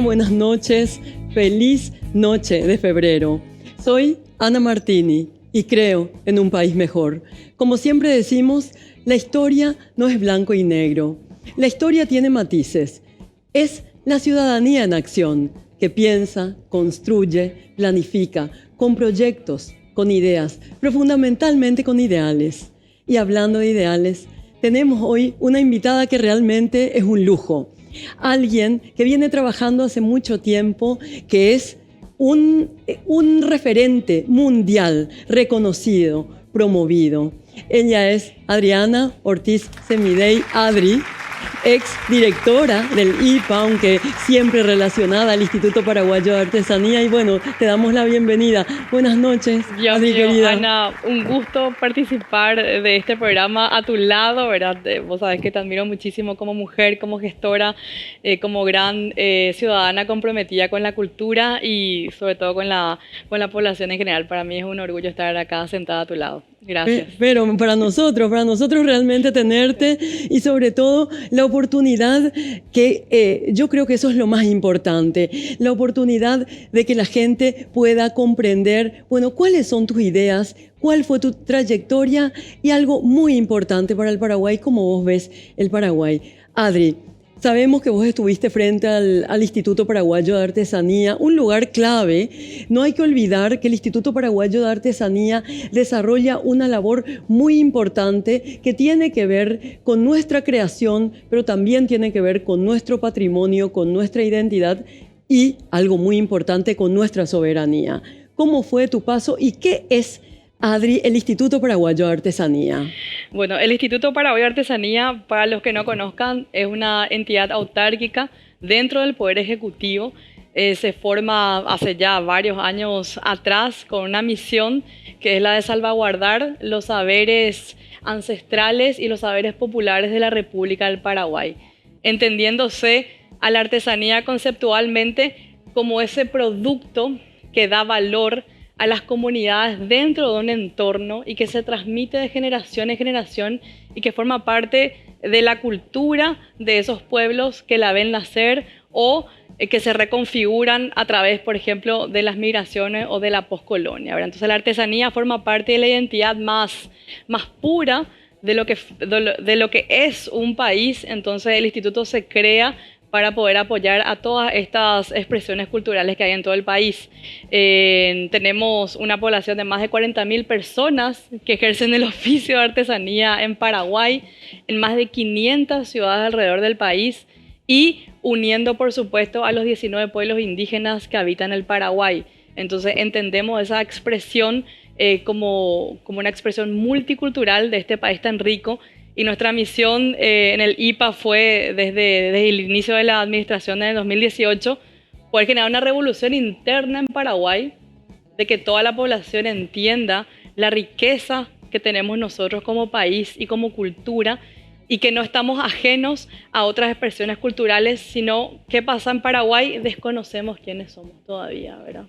buenas noches, feliz noche de febrero. Soy Ana Martini y creo en un país mejor. Como siempre decimos, la historia no es blanco y negro. La historia tiene matices. Es la ciudadanía en acción que piensa, construye, planifica, con proyectos, con ideas, pero fundamentalmente con ideales. Y hablando de ideales, tenemos hoy una invitada que realmente es un lujo. Alguien que viene trabajando hace mucho tiempo, que es un referente mundial, reconocido, promovido. Ella es Adriana Ortiz Semidey, Adri, ex directora del IPA, aunque siempre relacionada al Instituto Paraguayo de Artesanía. Y bueno, te damos la bienvenida. Buenas noches, Adri, querida. Ana, un gusto participar de este programa a tu lado, ¿verdad? Vos sabés que te admiro muchísimo como mujer, como gestora, como gran ciudadana comprometida con la cultura y sobre todo con la población en general. Para mí es un orgullo estar acá sentada a tu lado. Gracias. Pero para nosotros realmente tenerte y sobre todo la oportunidad que yo creo que eso es lo más importante, la oportunidad de que la gente pueda comprender, bueno, cuáles son tus ideas, cuál fue tu trayectoria y algo muy importante para el Paraguay, cómo vos ves el Paraguay. Adri, sabemos que vos estuviste frente al Instituto Paraguayo de Artesanía, un lugar clave. No hay que olvidar que el Instituto Paraguayo de Artesanía desarrolla una labor muy importante que tiene que ver con nuestra creación, pero también tiene que ver con nuestro patrimonio, con nuestra identidad y, algo muy importante, con nuestra soberanía. ¿Cómo fue tu paso y qué es, Adri, el Instituto Paraguayo de Artesanía? Bueno, el Instituto Paraguayo de Artesanía, para los que no conozcan, es una entidad autárquica dentro del Poder Ejecutivo. Se forma hace ya varios años atrás con una misión que es la de salvaguardar los saberes ancestrales y los saberes populares de la República del Paraguay, entendiéndose a la artesanía conceptualmente como ese producto que da valor a las comunidades dentro de un entorno y que se transmite de generación en generación y que forma parte de la cultura de esos pueblos que la ven nacer o que se reconfiguran a través, por ejemplo, de las migraciones o de la poscolonia, ¿verdad? Entonces la artesanía forma parte de la identidad más pura de lo que es un país. Entonces el instituto se crea para poder apoyar a todas estas expresiones culturales que hay en todo el país. Tenemos una población de más de 40.000 personas que ejercen el oficio de artesanía en Paraguay, en más de 500 ciudades alrededor del país y uniendo, por supuesto, a los 19 pueblos indígenas que habitan el Paraguay. Entonces entendemos esa expresión como una expresión multicultural de este país tan rico. Y nuestra misión en el IPA fue desde el inicio de la administración de 2018 poder generar una revolución interna en Paraguay, de que toda la población entienda la riqueza que tenemos nosotros como país y como cultura y que no estamos ajenos a otras expresiones culturales, sino qué pasa en Paraguay, desconocemos quiénes somos todavía, ¿verdad?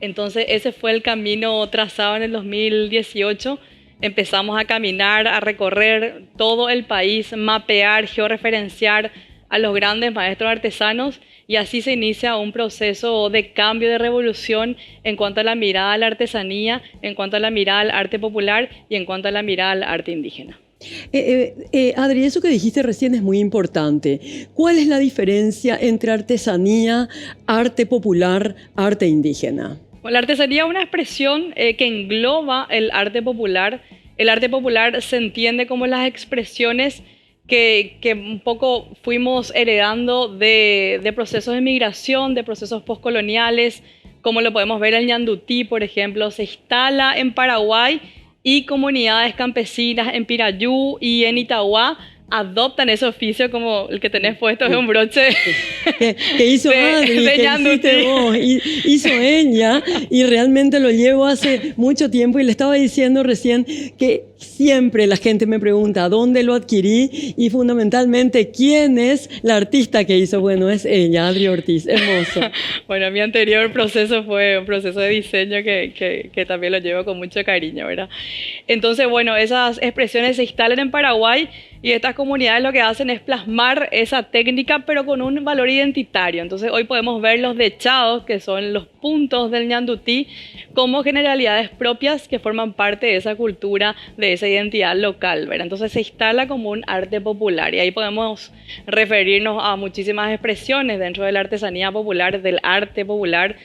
Entonces ese fue el camino trazado en el 2018. Empezamos a caminar, a recorrer todo el país, mapear, georreferenciar a los grandes maestros artesanos y así se inicia un proceso de cambio, de revolución en cuanto a la mirada a la artesanía, en cuanto a la mirada al arte popular y en cuanto a la mirada al arte indígena. Adri, eso que dijiste recién es muy importante. ¿Cuál es la diferencia entre artesanía, arte popular, arte indígena? La artesanía es una expresión que engloba el arte popular. El arte popular se entiende como las expresiones que un poco fuimos heredando de procesos de migración, de procesos postcoloniales, como lo podemos ver en Ñandutí, por ejemplo, se instala en Paraguay y comunidades campesinas en Pirayú y en Itauguá adoptan ese oficio como el que tenés puesto, es un broche que hizo Adri, que hiciste vos, hizo ella, y realmente lo llevo hace mucho tiempo y le estaba diciendo recién que siempre la gente me pregunta dónde lo adquirí y fundamentalmente quién es la artista que hizo. Bueno, es ella, Adri Ortiz, hermoso. Bueno, mi anterior proceso fue un proceso de diseño que también lo llevo con mucho cariño, ¿verdad? Entonces, bueno, esas expresiones se instalan en Paraguay y estas comunidades lo que hacen es plasmar esa técnica, pero con un valor identitario. Entonces, hoy podemos ver los dechados, que son los puntos del ñandutí, como generalidades propias que forman parte de esa cultura, de esa identidad local, ¿verdad? Entonces, se instala como un arte popular y ahí podemos referirnos a muchísimas expresiones dentro de la artesanía popular, del arte popular,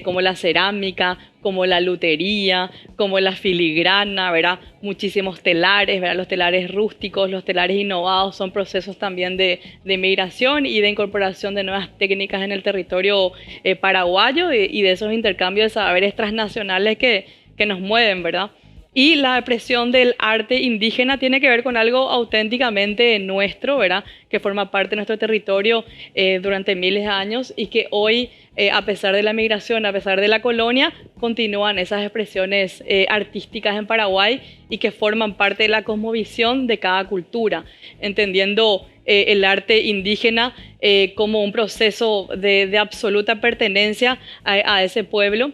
como la cerámica, como la lutería, como la filigrana, ¿verdad? Muchísimos telares, ¿verdad? Los telares rústicos, los telares innovados son procesos también de migración y de incorporación de nuevas técnicas en el territorio paraguayo y de esos intercambios de saberes transnacionales que nos mueven, ¿verdad? Y la expresión del arte indígena tiene que ver con algo auténticamente nuestro, ¿verdad? Que forma parte de nuestro territorio durante miles de años y que hoy, a pesar de la migración, a pesar de la colonia, continúan esas expresiones artísticas en Paraguay y que forman parte de la cosmovisión de cada cultura, entendiendo el arte indígena como un proceso de absoluta pertenencia a ese pueblo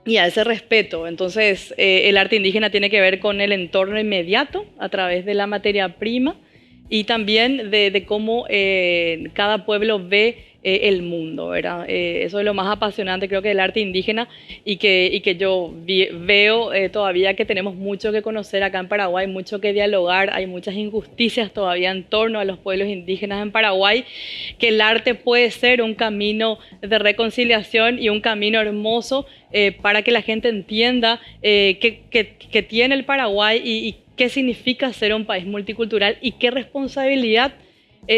y a ese respeto. Entonces, el arte indígena tiene que ver con el entorno inmediato a través de la materia prima y también de cómo cada pueblo ve el mundo, ¿verdad? Eso es lo más apasionante, creo que del arte indígena y que yo veo todavía que tenemos mucho que conocer acá en Paraguay, mucho que dialogar, hay muchas injusticias todavía en torno a los pueblos indígenas en Paraguay, que el arte puede ser un camino de reconciliación y un camino hermoso para que la gente entienda que tiene el Paraguay y qué significa ser un país multicultural y qué responsabilidad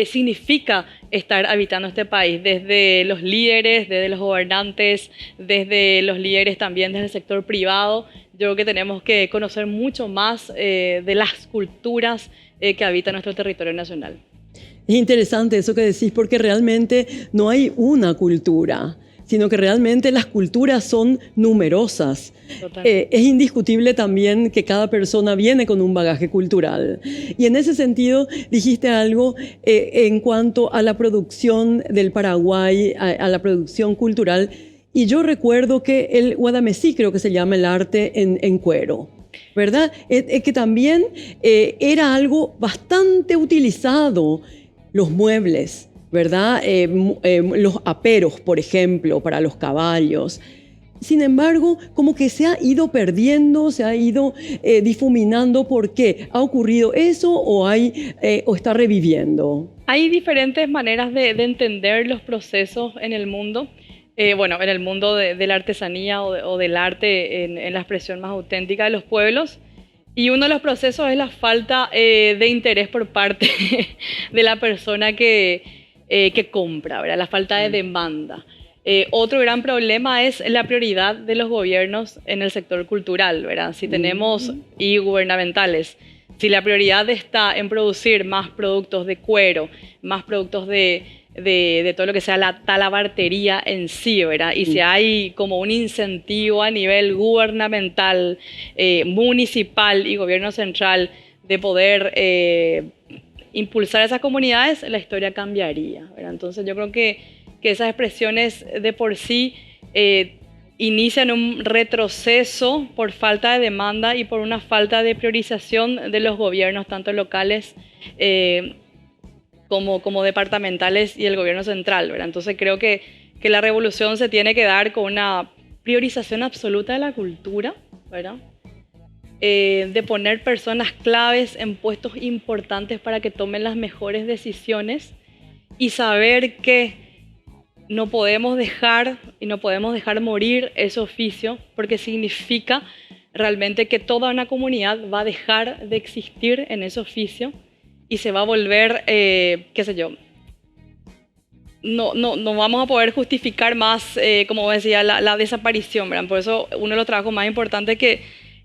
significa estar habitando este país, desde los líderes, desde los gobernantes, desde los líderes también desde el sector privado. Yo creo que tenemos que conocer mucho más de las culturas que habitan nuestro territorio nacional. Es interesante eso que decís porque realmente no hay una cultura, sino que realmente las culturas son numerosas. Es indiscutible también que cada persona viene con un bagaje cultural. Y en ese sentido dijiste algo en cuanto a la producción del Paraguay, a la producción cultural. Y yo recuerdo que el guadamesí, creo que se llama el arte en cuero, ¿verdad? Que también era algo bastante utilizado, los muebles, ¿verdad? Los aperos, por ejemplo, para los caballos. Sin embargo, como que se ha ido perdiendo, se ha ido difuminando. ¿Por qué? ¿Ha ocurrido eso o está reviviendo? Hay diferentes maneras de entender los procesos en el mundo. Bueno, en el mundo de la artesanía o del arte en la expresión más auténtica de los pueblos. Y uno de los procesos es la falta de interés por parte de la persona que compra, ¿verdad? La falta de demanda. Otro gran problema es la prioridad de los gobiernos en el sector cultural, ¿verdad? Si tenemos y gubernamentales, si la prioridad está en producir más productos de cuero, más productos de todo lo que sea la talabartería en sí, ¿verdad? Y si hay como un incentivo a nivel gubernamental, municipal y gobierno central de poder impulsar a esas comunidades, la historia cambiaría, ¿verdad? Entonces yo creo que esas expresiones de por sí inician un retroceso por falta de demanda y por una falta de priorización de los gobiernos, tanto locales como departamentales y el gobierno central, ¿verdad? Entonces creo que la revolución se tiene que dar con una priorización absoluta de la cultura, ¿verdad? De poner personas claves en puestos importantes para que tomen las mejores decisiones y saber que no podemos dejar morir ese oficio porque significa realmente que toda una comunidad va a dejar de existir en ese oficio y se va a volver, qué sé yo, no vamos a poder justificar más, como decía, la desaparición, ¿verdad? Por eso uno de los trabajos más importantes que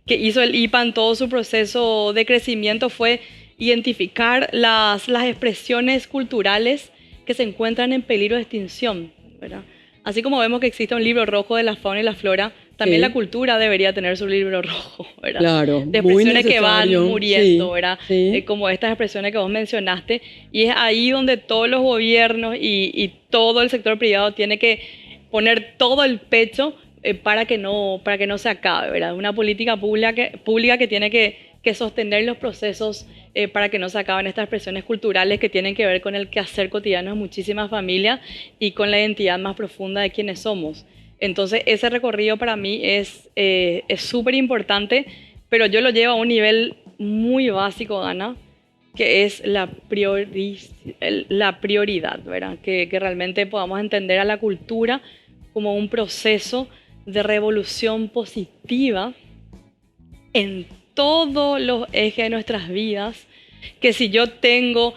hizo el IPA en todo su proceso de crecimiento fue identificar las expresiones culturales que se encuentran en peligro de extinción, ¿verdad? Así como vemos que existe un libro rojo de la fauna y la flora, también la Sí. cultura debería tener su libro rojo, ¿verdad? Claro, De muy expresiones que van necesario. muriendo, Sí, ¿verdad? sí. Como estas expresiones que vos mencionaste, y es ahí donde todos los gobiernos y todo el sector privado tiene que poner todo el pecho para que no se acabe, ¿verdad? Una política pública que tiene que sostener los procesos para que no se acaben estas expresiones culturales que tienen que ver con el quehacer cotidiano de muchísimas familias y con la identidad más profunda de quienes somos. Entonces, ese recorrido para mí es súper importante, pero yo lo llevo a un nivel muy básico, Ana, que es la prioridad, ¿verdad? Que realmente podamos entender a la cultura como un proceso de revolución positiva en todos los ejes de nuestras vidas, que si yo tengo,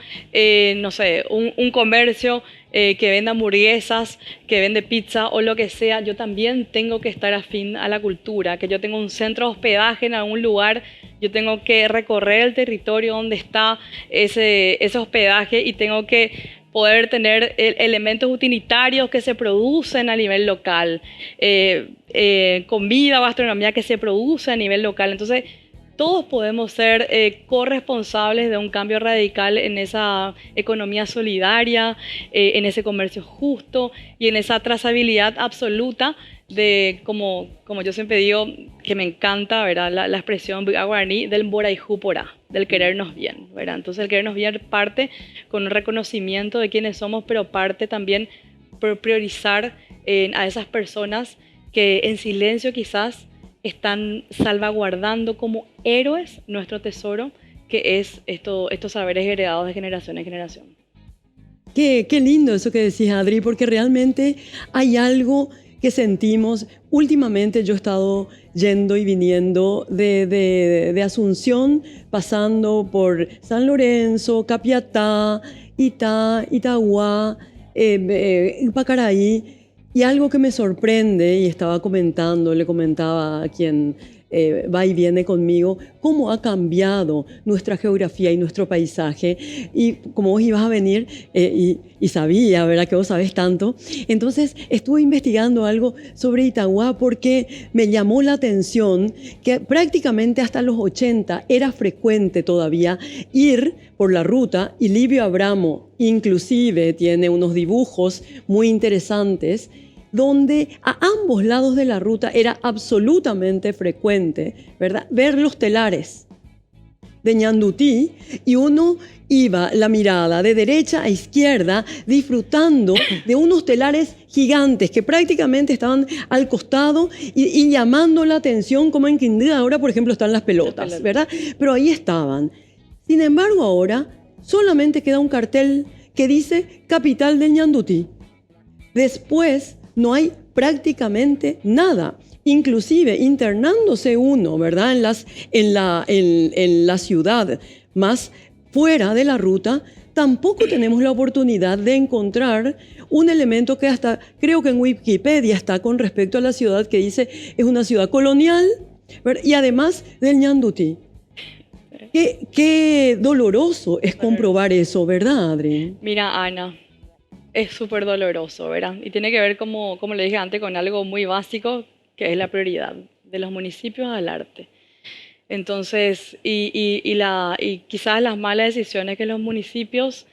no sé, un comercio que vende hamburguesas, que vende pizza o lo que sea, yo también tengo que estar afín a la cultura, que yo tengo un centro de hospedaje en algún lugar, yo tengo que recorrer el territorio donde está ese hospedaje y tengo que poder tener elementos utilitarios que se producen a nivel local, comida o gastronomía que se produce a nivel local. Entonces, todos podemos ser corresponsables de un cambio radical en esa economía solidaria, en ese comercio justo y en esa trazabilidad absoluta de, como yo siempre digo, que me encanta, ¿verdad? La expresión guaraní del Boraijú Porá, del querernos bien, ¿verdad? Entonces el querernos bien parte con un reconocimiento de quiénes somos, pero parte también por priorizar a esas personas que en silencio quizás están salvaguardando como héroes nuestro tesoro, que es estos saberes heredados de generación en generación. Qué lindo eso que decís, Adri, porque realmente hay algo que sentimos. Últimamente yo he estado yendo y viniendo de Asunción, pasando por San Lorenzo, Capiatá, Itá, Itagua, Pacaraí, y algo que me sorprende, y estaba comentando, le comentaba a quien va y viene conmigo, cómo ha cambiado nuestra geografía y nuestro paisaje. Y como vos ibas a venir y sabía, ¿verdad? Que vos sabés tanto. Entonces estuve investigando algo sobre Itagua porque me llamó la atención que prácticamente hasta los 80 era frecuente todavía ir por la ruta, y Livio Abramo inclusive tiene unos dibujos muy interesantes donde a ambos lados de la ruta era absolutamente frecuente, ¿verdad?, ver los telares de Ñandutí, y uno iba la mirada de derecha a izquierda disfrutando de unos telares gigantes que prácticamente estaban al costado y llamando la atención, como en Quindío ahora, por ejemplo, están las pelotas, ¿verdad? Pero ahí estaban. Sin embargo, ahora solamente queda un cartel que dice Capital del Ñandutí. Después no hay prácticamente nada. Inclusive internándose uno, ¿verdad?, en la ciudad más fuera de la ruta, tampoco tenemos la oportunidad de encontrar un elemento que hasta creo que en Wikipedia está con respecto a la ciudad, que dice es una ciudad colonial, ¿verdad?, y además del Ñandutí. Qué doloroso es comprobar eso, ¿verdad, Adri? Mira, Ana, es súper doloroso, ¿verdad? Y tiene que ver, como le dije antes, con algo muy básico, que es la prioridad de los municipios al arte. Entonces, y quizás las malas decisiones que los municipios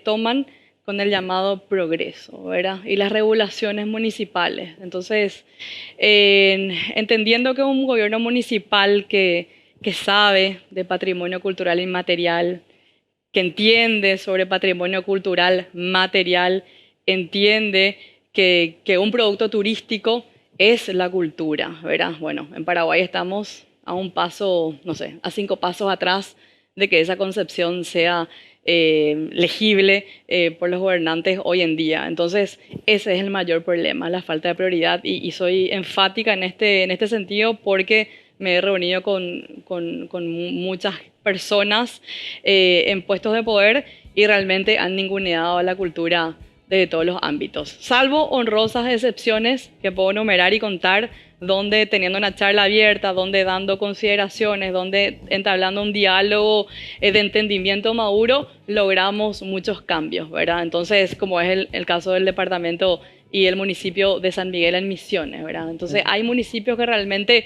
toman con el llamado progreso, ¿verdad? Y las regulaciones municipales. Entonces, entendiendo que un gobierno municipal que sabe de patrimonio cultural inmaterial, que entiende sobre patrimonio cultural material, entiende que un producto turístico es la cultura, ¿verdad? Bueno, en Paraguay estamos a un paso, no sé, a 5 pasos atrás de que esa concepción sea legible por los gobernantes hoy en día. Entonces, ese es el mayor problema, la falta de prioridad, y soy enfática en este sentido porque me he reunido con muchas personas en puestos de poder y realmente han ninguneado a la cultura de todos los ámbitos, salvo honrosas excepciones que puedo enumerar y contar, donde teniendo una charla abierta, donde dando consideraciones, donde entablando un diálogo de entendimiento maduro, logramos muchos cambios, ¿verdad? Entonces, como es el caso del departamento y el municipio de San Miguel en Misiones, ¿verdad? Entonces hay municipios que realmente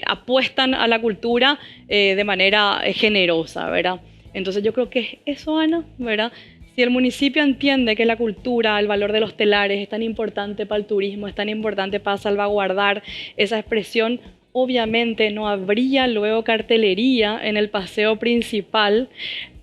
apuestan a la cultura de manera generosa, ¿verdad? Entonces yo creo que es eso, Ana, ¿verdad? Si el municipio entiende que la cultura, el valor de los telares es tan importante para el turismo, es tan importante para salvaguardar esa expresión, obviamente no habría luego cartelería en el paseo principal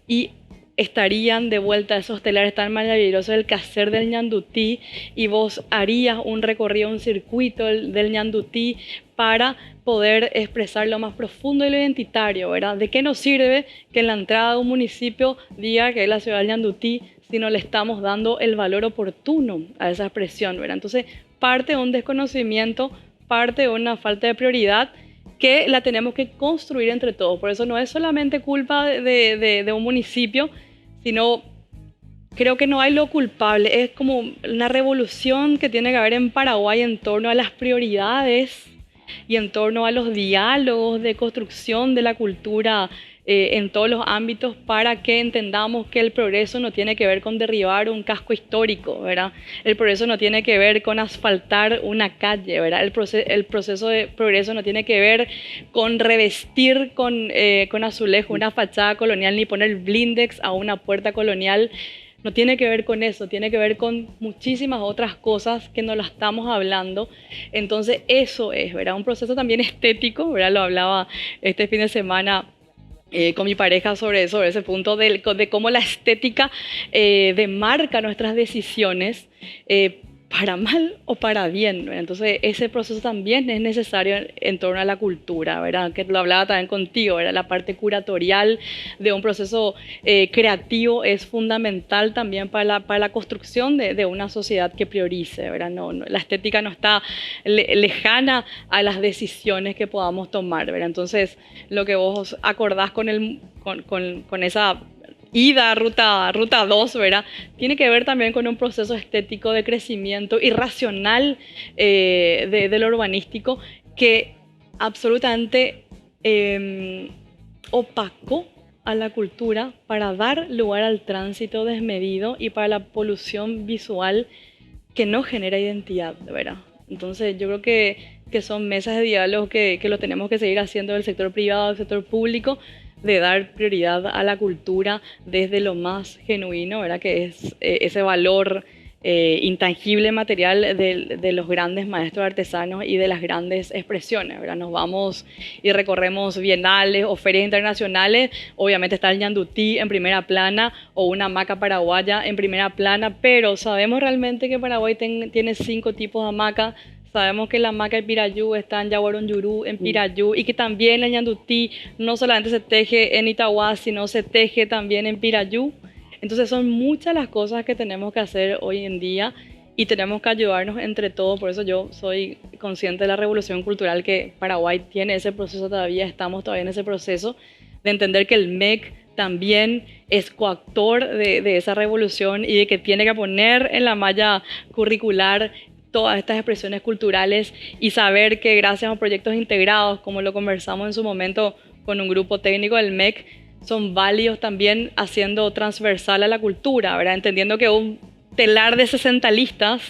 y estarían de vuelta esos telares tan maravillosos del Caser del Ñandutí y vos harías un recorrido, un circuito del Ñandutí para poder expresar lo más profundo y lo identitario, ¿verdad? ¿De qué nos sirve que en la entrada de un municipio diga que es la ciudad del Ñandutí si no le estamos dando el valor oportuno a esa expresión, ¿verdad? Entonces, parte de un desconocimiento, parte de una falta de prioridad que la tenemos que construir entre todos. Por eso no es solamente culpa de un municipio, sino creo que no hay lo culpable. Es como una revolución que tiene que haber en Paraguay en torno a las prioridades y en torno a los diálogos de construcción de la cultura en todos los ámbitos para que entendamos que el progreso no tiene que ver con derribar un casco histórico, ¿verdad? El progreso no tiene que ver con asfaltar una calle, ¿verdad? El proceso de progreso no tiene que ver con revestir con azulejo una fachada colonial ni poner blindex a una puerta colonial. No tiene que ver con eso, tiene que ver con muchísimas otras cosas que no las estamos hablando. Entonces eso es, ¿verdad? Un proceso también estético, ¿verdad? Lo hablaba este fin de semana con mi pareja sobre ese punto de cómo la estética demarca nuestras decisiones para mal o para bien, ¿verdad? Entonces ese proceso también es necesario en torno a la cultura, ¿verdad? Que lo hablaba también contigo, ¿verdad? La parte curatorial de un proceso creativo es fundamental también para la construcción de una sociedad que priorice, ¿verdad? La estética no está lejana a las decisiones que podamos tomar, ¿verdad? Entonces lo que vos acordás con esa ida, ruta 2, ¿verdad? Tiene que ver también con un proceso estético de crecimiento irracional de lo urbanístico que absolutamente opacó a la cultura para dar lugar al tránsito desmedido y para la polución visual que no genera identidad, ¿verdad? Entonces yo creo que son mesas de diálogo que lo tenemos que seguir haciendo del sector privado, del sector público, de dar prioridad a la cultura desde lo más genuino, ¿verdad? Que es ese valor intangible, material de los grandes maestros artesanos y de las grandes expresiones, ¿verdad? Nos vamos y recorremos bienales o ferias internacionales, obviamente está el Ñandutí en primera plana o una hamaca paraguaya en primera plana, pero sabemos realmente que Paraguay tiene 5 tipos de hamaca. Sabemos que la hamaca de Pirayú está en Yaguarón-Yurú, en Pirayú, y que también el Ñandutí no solamente se teje en Itauguá, sino se teje también en Pirayú. Entonces son muchas las cosas que tenemos que hacer hoy en día y tenemos que ayudarnos entre todos. Por eso yo soy consciente de la revolución cultural que Paraguay tiene ese proceso todavía, estamos todavía en ese proceso de entender que el MEC también es coactor de esa revolución y de que tiene que poner en la malla curricular todas estas expresiones culturales y saber que gracias a proyectos integrados, como lo conversamos en su momento con un grupo técnico del MEC, son válidos también haciendo transversal a la cultura, ¿verdad? Entendiendo que un telar de 60 listas,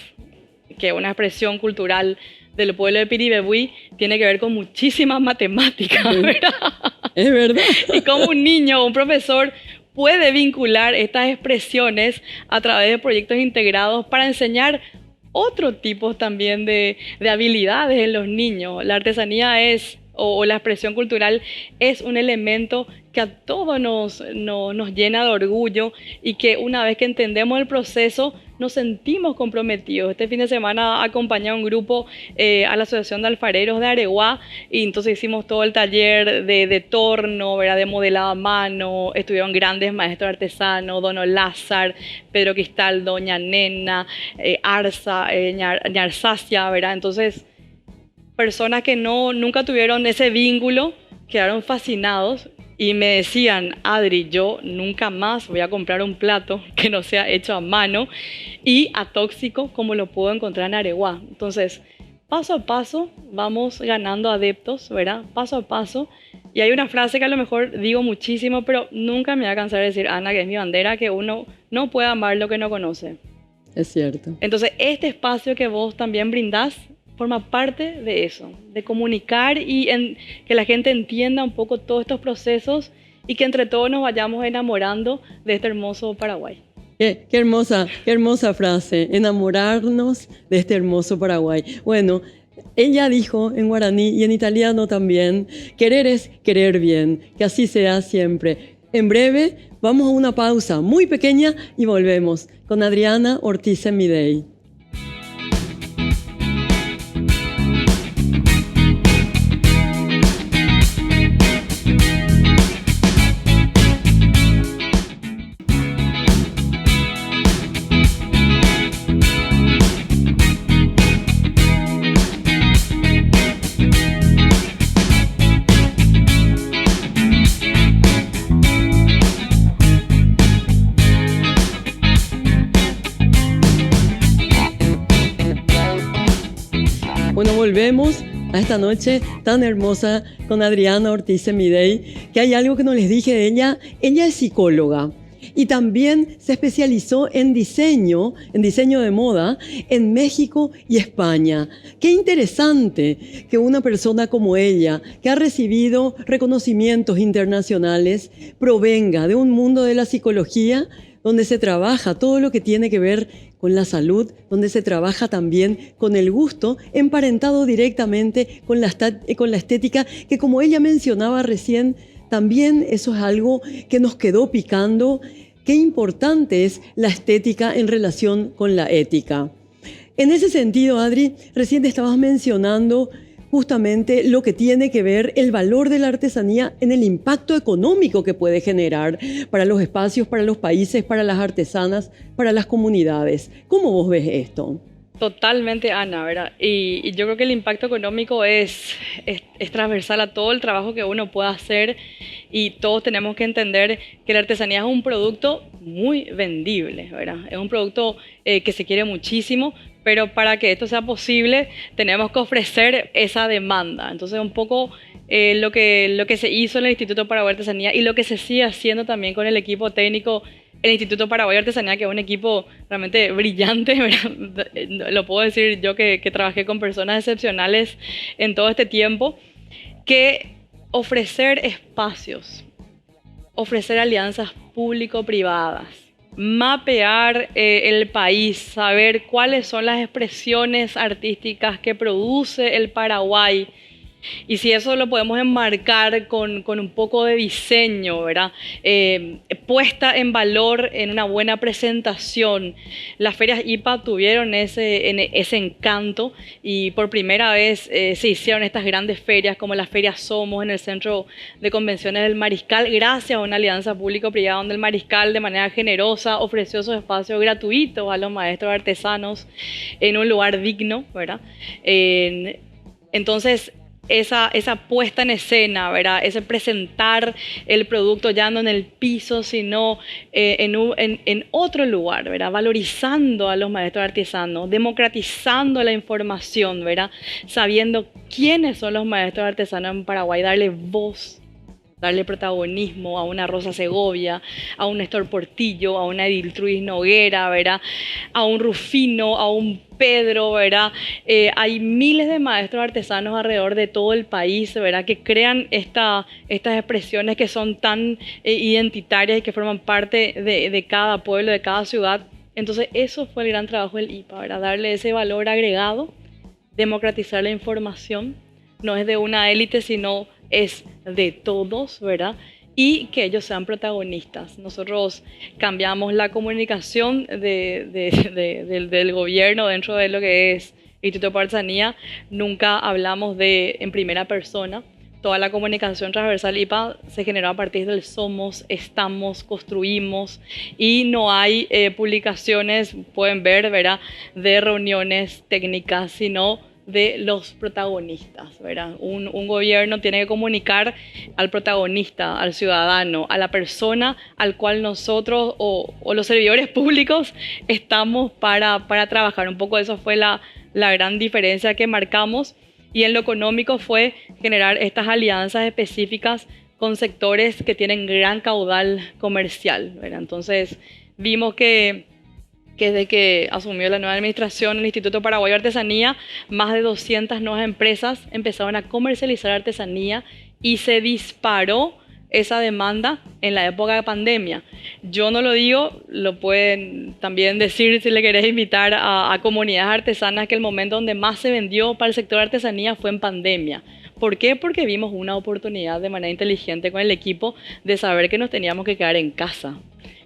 que es una expresión cultural del pueblo de Piribebuy, tiene que ver con muchísimas matemáticas, ¿verdad? Es verdad. Y como un niño o un profesor puede vincular estas expresiones a través de proyectos integrados para enseñar otro tipo también de habilidades en los niños. La artesanía o la expresión cultural es un elemento que a todos nos llena de orgullo y que una vez que entendemos el proceso nos sentimos comprometidos. Este fin de semana acompañé a un grupo a la Asociación de Alfareros de Areguá y entonces hicimos todo el taller de torno, ¿verdad? De modelado a mano. Estuvieron grandes maestros artesanos, Dono Lázar, Pedro Cristal, Doña Nena, Arza, Ñarsacia, ¿verdad? Entonces personas que nunca tuvieron ese vínculo quedaron fascinados y me decían: Adri, yo nunca más voy a comprar un plato que no sea hecho a mano y atóxico como lo puedo encontrar en Areguá. Entonces, paso a paso vamos ganando adeptos, ¿verdad? Paso a paso. Y hay una frase que a lo mejor digo muchísimo, pero nunca me voy a cansar de decir, Ana, que es mi bandera, que uno no puede amar lo que no conoce. Es cierto. Entonces, este espacio que vos también brindás forma parte de eso, de comunicar y que la gente entienda un poco todos estos procesos y que entre todos nos vayamos enamorando de este hermoso Paraguay. Qué hermosa frase, enamorarnos de este hermoso Paraguay. Bueno, ella dijo en guaraní y en italiano también, querer es querer bien, que así sea siempre. En breve vamos a una pausa muy pequeña y volvemos con Adriana Ortiz Midey. Bueno, volvemos a esta noche tan hermosa con Adriana Ortiz Midey, que hay algo que no les dije de ella. Ella es psicóloga y también se especializó en diseño de moda en México y España. Qué interesante que una persona como ella, que ha recibido reconocimientos internacionales, provenga de un mundo de la psicología donde se trabaja todo lo que tiene que ver con la salud, donde se trabaja también con el gusto, emparentado directamente con la estética, que como ella mencionaba recién, también eso es algo que nos quedó picando. Qué importante es la estética en relación con la ética. En ese sentido, Adri, recién te estabas mencionando justamente lo que tiene que ver el valor de la artesanía en el impacto económico que puede generar para los espacios, para los países, para las artesanas, para las comunidades. ¿Cómo vos ves esto? Totalmente, Ana, ¿verdad? Y yo creo que el impacto económico es transversal a todo el trabajo que uno pueda hacer y todos tenemos que entender que la artesanía es un producto muy vendible, ¿verdad? Es un producto que se quiere muchísimo, pero para que esto sea posible tenemos que ofrecer esa demanda. Entonces un poco lo que se hizo en el Instituto Paraguay de Artesanía y lo que se sigue haciendo también con el equipo técnico el Instituto Paraguay de Artesanía, que es un equipo realmente brillante, ¿verdad? Lo puedo decir yo que trabajé con personas excepcionales en todo este tiempo, que ofrecer espacios, ofrecer alianzas público-privadas, mapear el país, saber cuáles son las expresiones artísticas que produce el Paraguay. Y si eso lo podemos enmarcar con un poco de diseño, ¿verdad? Puesta en valor en una buena presentación. Las ferias IPA tuvieron ese encanto y por primera vez se hicieron estas grandes ferias como la Feria Somos en el Centro de Convenciones del Mariscal, gracias a una alianza público-privada donde el Mariscal de manera generosa ofreció esos espacios gratuitos a los maestros artesanos en un lugar digno, ¿verdad? Entonces, esa puesta en escena, ¿verdad? Ese presentar el producto ya no en el piso, sino en otro lugar, ¿verdad? Valorizando a los maestros artesanos, democratizando la información, ¿verdad? Sabiendo quiénes son los maestros artesanos en Paraguay, darle voz, darle protagonismo a una Rosa Segovia, a un Néstor Portillo, a una Edil Ruiz Noguera, ¿verdad? A un Rufino, a un Pedro, ¿verdad? Hay miles de maestros artesanos alrededor de todo el país, ¿verdad? Que crean estas expresiones que son tan identitarias y que forman parte de cada pueblo, de cada ciudad. Entonces eso fue el gran trabajo del IPA, ¿verdad? Darle ese valor agregado, democratizar la información, no es de una élite, sino es de todos, ¿verdad? Y que ellos sean protagonistas. Nosotros cambiamos la comunicación del gobierno dentro de lo que es Instituto de Artesanía. Nunca hablamos en primera persona. Toda la comunicación transversal IPA se generó a partir del somos, estamos, construimos y no hay publicaciones, pueden ver, ¿verdad?, de reuniones técnicas, sino de los protagonistas, ¿verdad? Un gobierno tiene que comunicar al protagonista, al ciudadano, a la persona al cual nosotros o los servidores públicos estamos para trabajar. Un poco eso fue la gran diferencia que marcamos, y en lo económico fue generar estas alianzas específicas con sectores que tienen gran caudal comercial, ¿verdad? Entonces vimos que que desde que asumió la nueva administración el Instituto Paraguayo de Artesanía, más de 200 nuevas empresas empezaron a comercializar artesanía y se disparó esa demanda en la época de pandemia. Yo no lo digo, lo pueden también decir si le querés invitar a comunidades artesanas, que el momento donde más se vendió para el sector de artesanía fue en pandemia. ¿Por qué? Porque vimos una oportunidad de manera inteligente con el equipo de saber que nos teníamos que quedar en casa.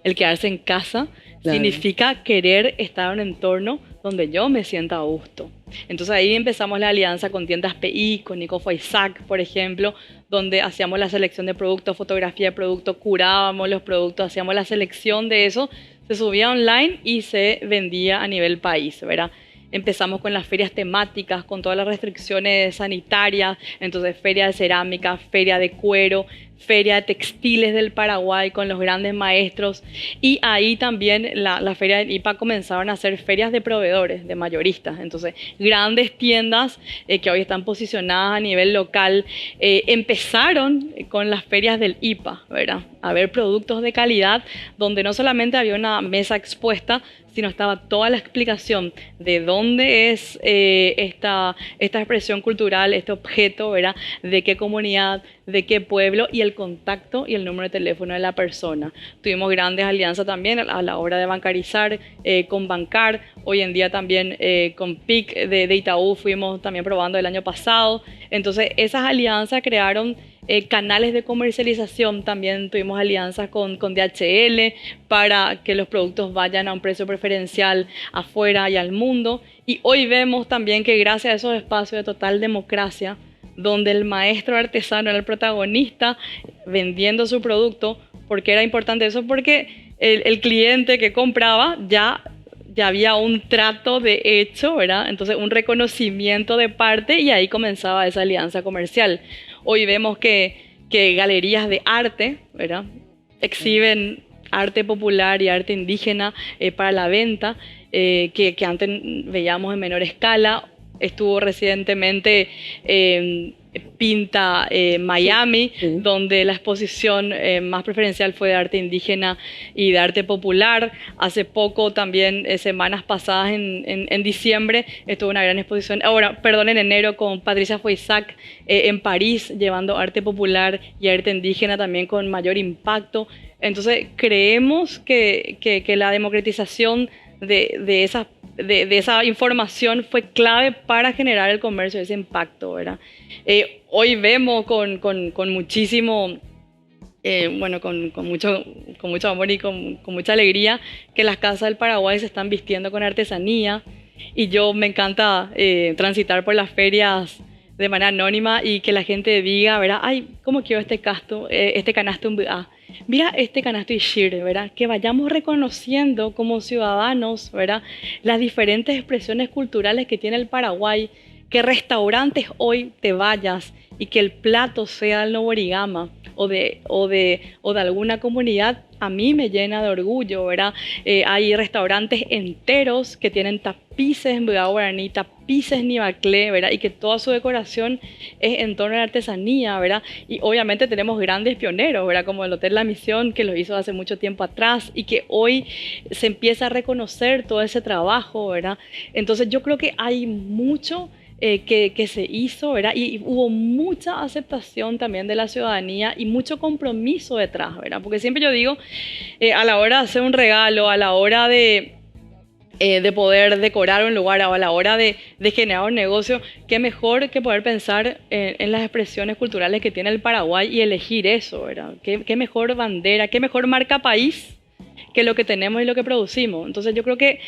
El quedarse en casa significa querer estar en un entorno donde yo me sienta a gusto. Entonces ahí empezamos la alianza con tiendas PI, con Nico Faisac, por ejemplo, donde hacíamos la selección de productos, fotografía de productos, curábamos los productos, hacíamos la selección de eso, se subía online y se vendía a nivel país, ¿verdad? Empezamos con las ferias temáticas, con todas las restricciones sanitarias, entonces feria de cerámica, feria de cuero, feria de textiles del Paraguay con los grandes maestros, y ahí también la feria del IPA comenzaron a hacer ferias de proveedores, de mayoristas. Entonces grandes tiendas que hoy están posicionadas a nivel local empezaron con las ferias del IPA, ¿verdad? A ver productos de calidad donde no solamente había una mesa expuesta, sino estaba toda la explicación de dónde es esta expresión cultural, este objeto, ¿verdad? De qué comunidad, de qué pueblo, y el contacto y el número de teléfono de la persona. Tuvimos grandes alianzas también a la hora de bancarizar con Bancar, hoy en día también con PIC de Itaú fuimos también probando el año pasado. Entonces esas alianzas crearon canales de comercialización. También tuvimos alianzas con DHL para que los productos vayan a un precio preferencial afuera y al mundo. Y hoy vemos también que gracias a esos espacios de total democracia, donde el maestro artesano era el protagonista vendiendo su producto. ¿Por qué era importante eso? Porque el cliente que compraba ya había un trato de hecho, ¿verdad? Entonces un reconocimiento de parte, y ahí comenzaba esa alianza comercial. Hoy vemos que galerías de arte, ¿verdad?, exhiben arte popular y arte indígena para la venta, que antes veíamos en menor escala. Estuvo recientemente Pinta Miami, sí, donde la exposición más preferencial fue de arte indígena y de arte popular. Hace poco también, semanas pasadas en diciembre, estuvo una gran exposición, en enero, con Patricia Foisac en París, llevando arte popular y arte indígena también con mayor impacto. Entonces creemos que la democratización de esa información fue clave para generar el comercio, ese impacto, ¿verdad? Hoy vemos con muchísimo, con mucho amor y con mucha alegría que las casas del Paraguay se están vistiendo con artesanía, y yo me encanta transitar por las ferias de manera anónima y que la gente diga, ¿verdad? Ay, ¿cómo quiero este canasto en BA? Mira este canasto Ishir, ¿verdad? Que vayamos reconociendo como ciudadanos, ¿verdad?, las diferentes expresiones culturales que tiene el Paraguay, que restaurantes hoy te vayas y que el plato sea del Noborigama o de alguna comunidad, a mí me llena de orgullo, ¿verdad? Hay restaurantes enteros que tienen tapices en Budá Guaraní, tapices Nibaclé, ¿verdad? Y que toda su decoración es en torno a la artesanía, ¿verdad? Y obviamente tenemos grandes pioneros, ¿verdad? Como el Hotel La Misión, que lo hizo hace mucho tiempo atrás y que hoy se empieza a reconocer todo ese trabajo, ¿verdad? Entonces yo creo que hay mucho que se hizo, ¿verdad? Y hubo mucha aceptación también de la ciudadanía y mucho compromiso detrás, ¿verdad? Porque siempre yo digo, a la hora de hacer un regalo, a la hora de poder decorar un lugar, o a la hora de generar un negocio, qué mejor que poder pensar en las expresiones culturales que tiene el Paraguay y elegir eso, ¿verdad? Qué mejor bandera, qué mejor marca país que lo que tenemos y lo que producimos. Entonces yo creo que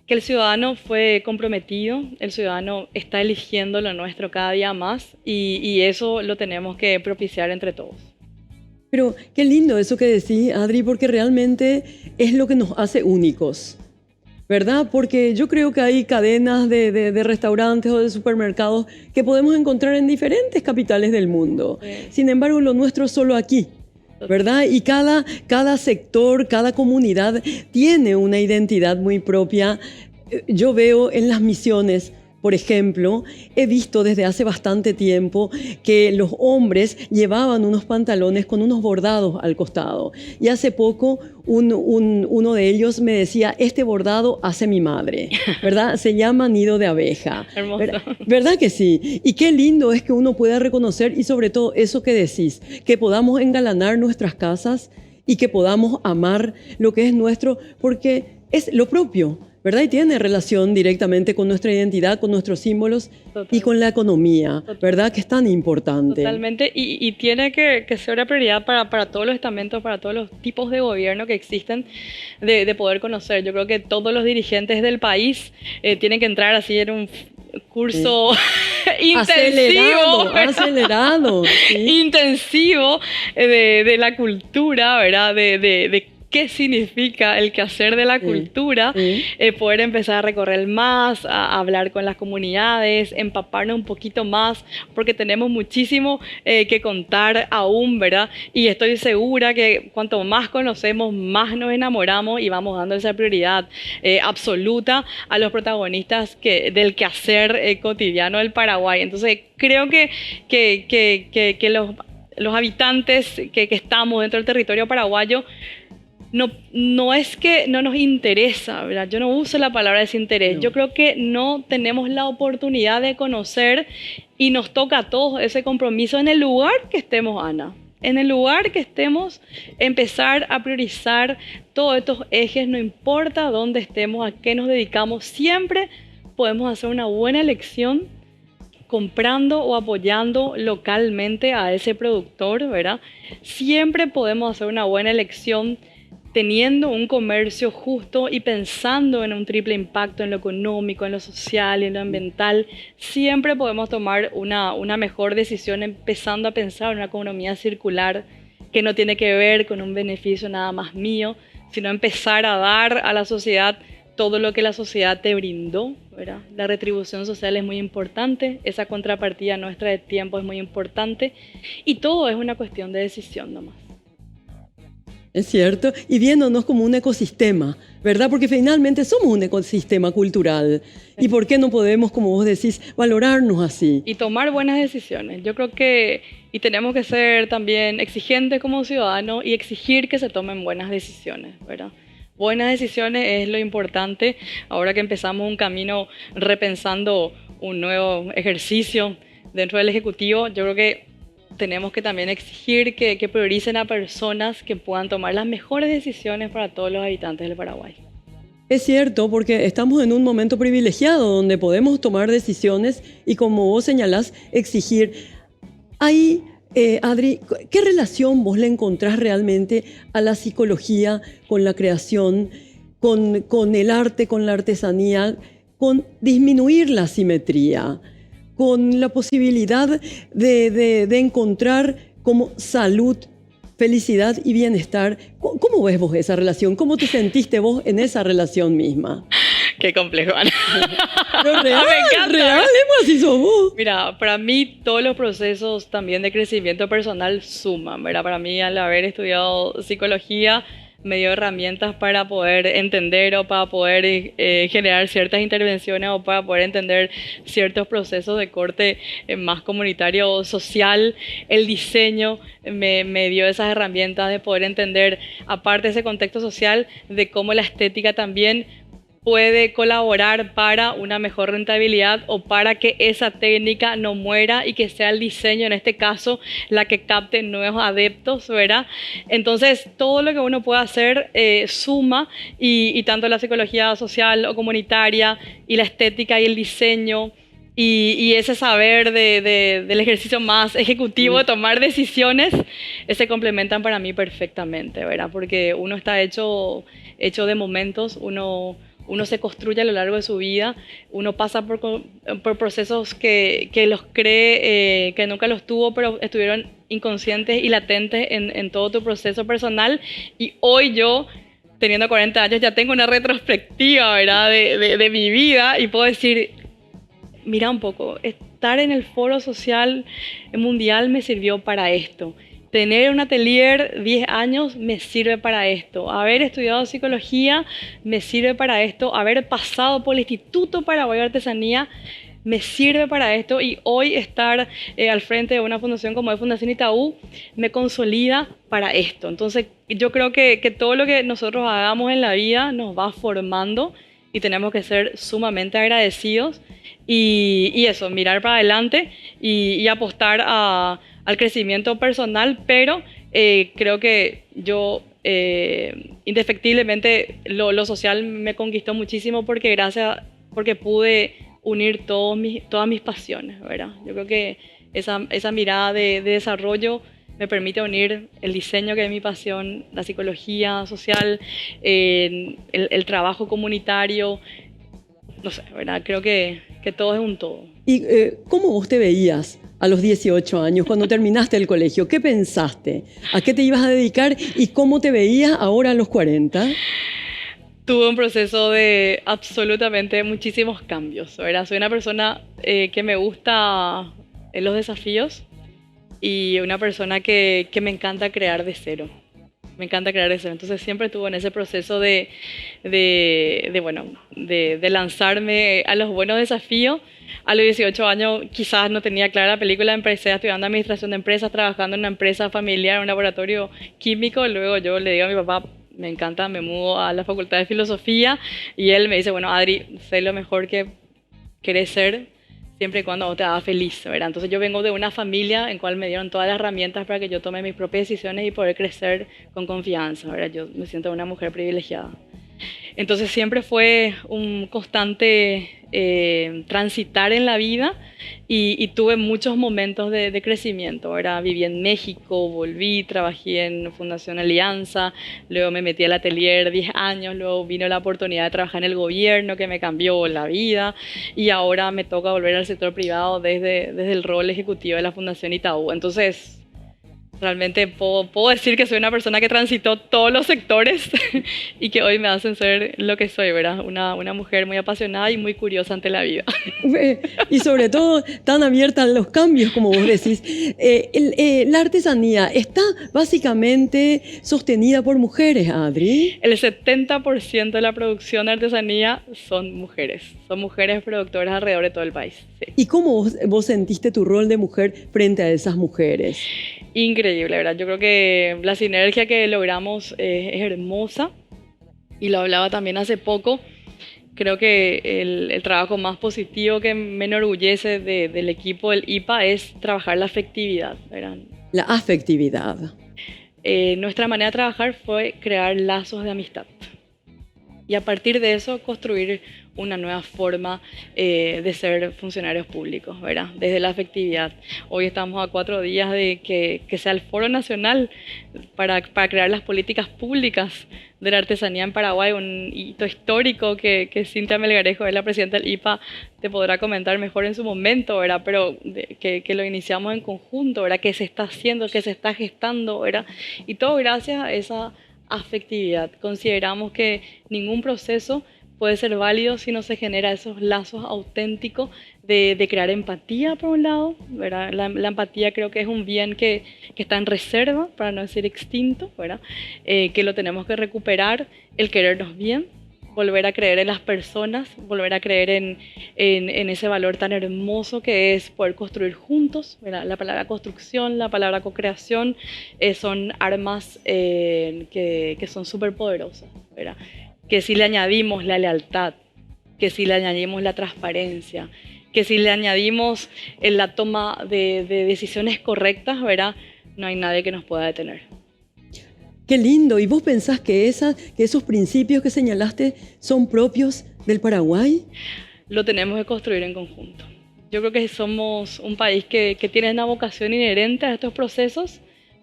el ciudadano fue comprometido, el ciudadano está eligiendo lo nuestro cada día más, y eso lo tenemos que propiciar entre todos. Pero qué lindo eso que decís, Adri, porque realmente es lo que nos hace únicos, ¿verdad? Porque yo creo que hay cadenas de restaurantes o de supermercados que podemos encontrar en diferentes capitales del mundo. Sí. Sin embargo, lo nuestro es solo aquí, ¿verdad? Y cada sector, cada comunidad tiene una identidad muy propia. Yo veo en las misiones, Por ejemplo, he visto desde hace bastante tiempo que los hombres llevaban unos pantalones con unos bordados al costado. Y hace poco uno de ellos me decía, este bordado hace mi madre, ¿verdad? Se llama nido de abeja. Hermoso. ¿Verdad que sí? Y qué lindo es que uno pueda reconocer y sobre todo eso que decís, que podamos engalanar nuestras casas y que podamos amar lo que es nuestro, porque es lo propio, ¿verdad? Y tiene relación directamente con nuestra identidad, con nuestros símbolos y con la economía, ¿verdad? Que es tan importante. Totalmente, y tiene que ser una prioridad para todos los estamentos, para todos los tipos de gobierno que existen, de poder conocer. Yo creo que todos los dirigentes del país tienen que entrar así en un curso intensivo, acelerado, sí. Intensivo de la cultura, ¿verdad? De qué significa el quehacer de la cultura, poder empezar a recorrer más, a hablar con las comunidades, empaparnos un poquito más, porque tenemos muchísimo que contar aún, ¿verdad? Y estoy segura que cuanto más conocemos, más nos enamoramos y vamos dando esa prioridad absoluta a los protagonistas del quehacer cotidiano del Paraguay. Entonces, creo que los habitantes que estamos dentro del territorio paraguayo, no es que no nos interesa, ¿verdad? Yo no uso la palabra desinterés. No. Yo creo que no tenemos la oportunidad de conocer y nos toca a todos ese compromiso en el lugar que estemos, Ana. En el lugar que estemos, empezar a priorizar todos estos ejes, no importa dónde estemos, a qué nos dedicamos, siempre podemos hacer una buena elección comprando o apoyando localmente a ese productor, ¿verdad? Siempre podemos hacer una buena elección teniendo un comercio justo y pensando en un triple impacto en lo económico, en lo social y en lo ambiental. Siempre podemos tomar una mejor decisión empezando a pensar en una economía circular que no tiene que ver con un beneficio nada más mío, sino empezar a dar a la sociedad todo lo que la sociedad te brindó, ¿verdad? La retribución social es muy importante, esa contrapartida nuestra de tiempo es muy importante y todo es una cuestión de decisión nomás. Es cierto, y viéndonos como un ecosistema, ¿verdad? Porque finalmente somos un ecosistema cultural. ¿Y por qué no podemos, como vos decís, valorarnos así? Y tomar buenas decisiones. Yo creo que y tenemos que ser también exigentes como ciudadanos y exigir que se tomen buenas decisiones, ¿verdad? Buenas decisiones es lo importante. Ahora que empezamos un camino repensando un nuevo ejercicio dentro del Ejecutivo, yo creo que tenemos que también exigir que prioricen a personas que puedan tomar las mejores decisiones para todos los habitantes del Paraguay. Es cierto, porque estamos en un momento privilegiado donde podemos tomar decisiones y, como vos señalás, exigir. Ahí, Adri, ¿qué relación vos le encontrás realmente a la psicología con la creación, con el arte, con la artesanía, con disminuir la asimetría, con la posibilidad de encontrar como salud, felicidad y bienestar? ¿Cómo ves vos esa relación? ¿Cómo te sentiste vos en esa relación misma? Qué complejo, Ana. Pero real, Me encanta. Real, así sos vos. Mira, para mí todos los procesos también de crecimiento personal suman, ¿verdad? Para mí, al haber estudiado psicología, me dio herramientas para poder entender o para poder generar ciertas intervenciones o para poder entender ciertos procesos de corte más comunitario o social. El diseño me dio esas herramientas de poder entender, aparte de ese contexto social, de cómo la estética también puede colaborar para una mejor rentabilidad o para que esa técnica no muera y que sea el diseño, en este caso, la que capte nuevos adeptos, ¿verdad? Entonces, todo lo que uno puede hacer suma y tanto la psicología social o comunitaria y la estética y el diseño y ese saber del ejercicio más ejecutivo de tomar decisiones se complementan para mí perfectamente, ¿verdad? Porque uno está hecho de momentos, uno se construye a lo largo de su vida, uno pasa por procesos que los cree que nunca los tuvo, pero estuvieron inconscientes y latentes en todo tu proceso personal. Y hoy yo, teniendo 40 años, ya tengo una retrospectiva, ¿verdad? de mi vida y puedo decir, mira un poco, estar en el Foro Social Mundial me sirvió para esto. Tener un atelier 10 años me sirve para esto. Haber estudiado psicología me sirve para esto. Haber pasado por el Instituto Paraguayo de Artesanía me sirve para esto y hoy estar al frente de una fundación como es Fundación Itaú me consolida para esto. Entonces yo creo que todo lo que nosotros hagamos en la vida nos va formando y tenemos que ser sumamente agradecidos y eso, mirar para adelante y apostar al crecimiento personal, pero creo que yo indefectiblemente lo social me conquistó muchísimo porque pude unir todas mis pasiones, ¿verdad? Yo creo que esa mirada de desarrollo me permite unir el diseño, que es mi pasión, la psicología social, el trabajo comunitario, no sé, ¿verdad? Creo que todo es un todo. ¿Y cómo vos te veías a los 18 años cuando terminaste el colegio? ¿Qué pensaste? ¿A qué te ibas a dedicar? ¿Y cómo te veías ahora a los 40? Tuve un proceso de absolutamente muchísimos cambios, ¿verdad? Soy una persona que me gusta los desafíos y una persona que me encanta crear de cero. Me encanta crear de cero. Entonces siempre estuve en ese proceso de lanzarme a los buenos desafíos. A los 18 años quizás no tenía clara la película, empecé estudiando administración de empresas, trabajando en una empresa familiar, en un laboratorio químico. Luego yo le digo a mi papá, me encanta, me mudo a la Facultad de Filosofía y él me dice, bueno, Adri, sé lo mejor que querés ser siempre y cuando te haga feliz, ¿verdad? Entonces yo vengo de una familia en cual me dieron todas las herramientas para que yo tome mis propias decisiones y poder crecer con confianza, ¿verdad? Yo me siento una mujer privilegiada. Entonces siempre fue un constante transitar en la vida y tuve muchos momentos de crecimiento, ¿verdad? Viví en México, volví, trabajé en Fundación Alianza, luego me metí al atelier 10 años, luego vino la oportunidad de trabajar en el gobierno que me cambió la vida y ahora me toca volver al sector privado desde el rol ejecutivo de la Fundación Itaú. Entonces, realmente puedo decir que soy una persona que transitó todos los sectores y que hoy me hacen ser lo que soy, ¿verdad? Una mujer muy apasionada y muy curiosa ante la vida. Y sobre todo tan abierta a los cambios, como vos decís. La artesanía está básicamente sostenida por mujeres, Adri. El 70% de la producción de artesanía son mujeres productoras alrededor de todo el país. Sí. ¿Y cómo vos sentiste tu rol de mujer frente a esas mujeres? Increíble, ¿verdad? Yo creo que la sinergia que logramos es hermosa y lo hablaba también hace poco. Creo que el trabajo más positivo que me enorgullece del equipo del IPA es trabajar la afectividad, ¿verdad? La afectividad. Nuestra manera de trabajar fue crear lazos de amistad y a partir de eso construir una nueva forma de ser funcionarios públicos, ¿verdad? Desde la afectividad. Hoy estamos a 4 días de que sea el Foro Nacional para crear las políticas públicas de la artesanía en Paraguay, un hito histórico que Cintia Melgarejo, es la presidenta del IPA, te podrá comentar mejor en su momento, ¿verdad? Pero que lo iniciamos en conjunto, ¿verdad? Que se está haciendo, que se está gestando, ¿verdad? Y todo gracias a esa afectividad. Consideramos que ningún proceso puede ser válido si no se genera esos lazos auténticos de crear empatía, por un lado, ¿verdad? La empatía creo que es un bien que está en reserva, para no decir extinto, ¿verdad? Que lo tenemos que recuperar, el querernos bien, volver a creer en las personas, volver a creer en ese valor tan hermoso que es poder construir juntos, ¿verdad? La palabra construcción, la palabra co-creación son armas que son súper poderosas, ¿verdad? Que si le añadimos la lealtad, que si le añadimos la transparencia, que si le añadimos la toma de decisiones correctas, ¿verdad? No hay nadie que nos pueda detener. Qué lindo. ¿Y vos pensás que esos principios que señalaste son propios del Paraguay? Lo tenemos que construir en conjunto. Yo creo que somos un país que tiene una vocación inherente a estos procesos,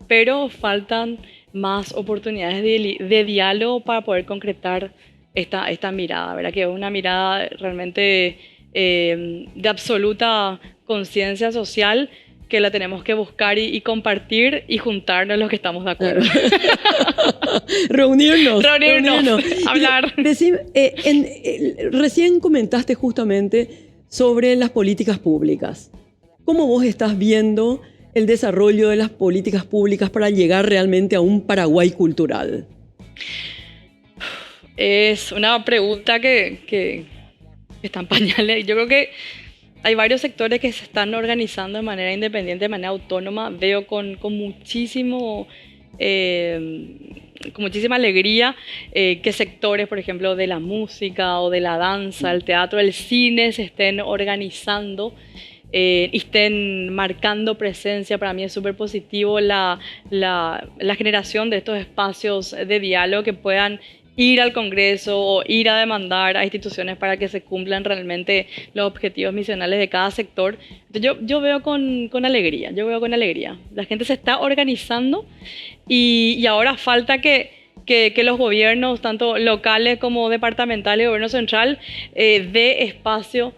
pero faltan más oportunidades de diálogo para poder concretar esta mirada, ¿verdad? Que es una mirada realmente de absoluta conciencia social, que la tenemos que buscar y compartir y juntarnos los que estamos de acuerdo. Reunirnos, hablar. Recién comentaste justamente sobre las políticas públicas. ¿Cómo vos estás viendo el desarrollo de las políticas públicas para llegar realmente a un Paraguay cultural? Es una pregunta que está en pañales. Yo creo que hay varios sectores que se están organizando de manera independiente, de manera autónoma. Veo con muchísima alegría que sectores, por ejemplo, de la música o de la danza, el teatro, el cine se estén organizando y estén marcando presencia. Para mí es súper positivo la generación de estos espacios de diálogo que puedan ir al Congreso o ir a demandar a instituciones para que se cumplan realmente los objetivos misionales de cada sector. Entonces yo veo con alegría, yo veo con alegría. La gente se está organizando y ahora falta que los gobiernos, tanto locales como departamentales y gobierno central, dé espacio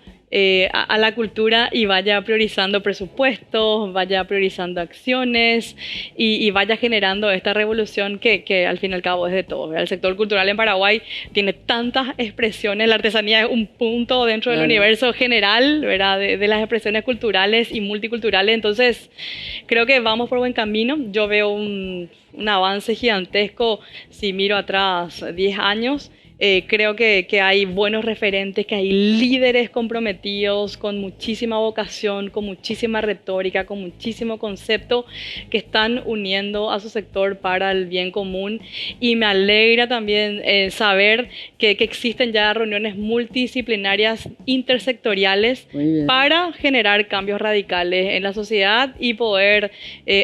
a la cultura y vaya priorizando presupuestos, vaya priorizando acciones y vaya generando esta revolución que al fin y al cabo es de todos. El sector cultural en Paraguay tiene tantas expresiones, la artesanía es un punto dentro del universo general, ¿verdad? De las expresiones culturales y multiculturales, entonces creo que vamos por buen camino. Yo veo un avance gigantesco si miro atrás 10 años. Creo que hay buenos referentes, que hay líderes comprometidos, con muchísima vocación, con muchísima retórica, con muchísimo concepto, que están uniendo a su sector para el bien común. Y me alegra también saber que existen ya reuniones multidisciplinarias intersectoriales para generar cambios radicales en la sociedad y poder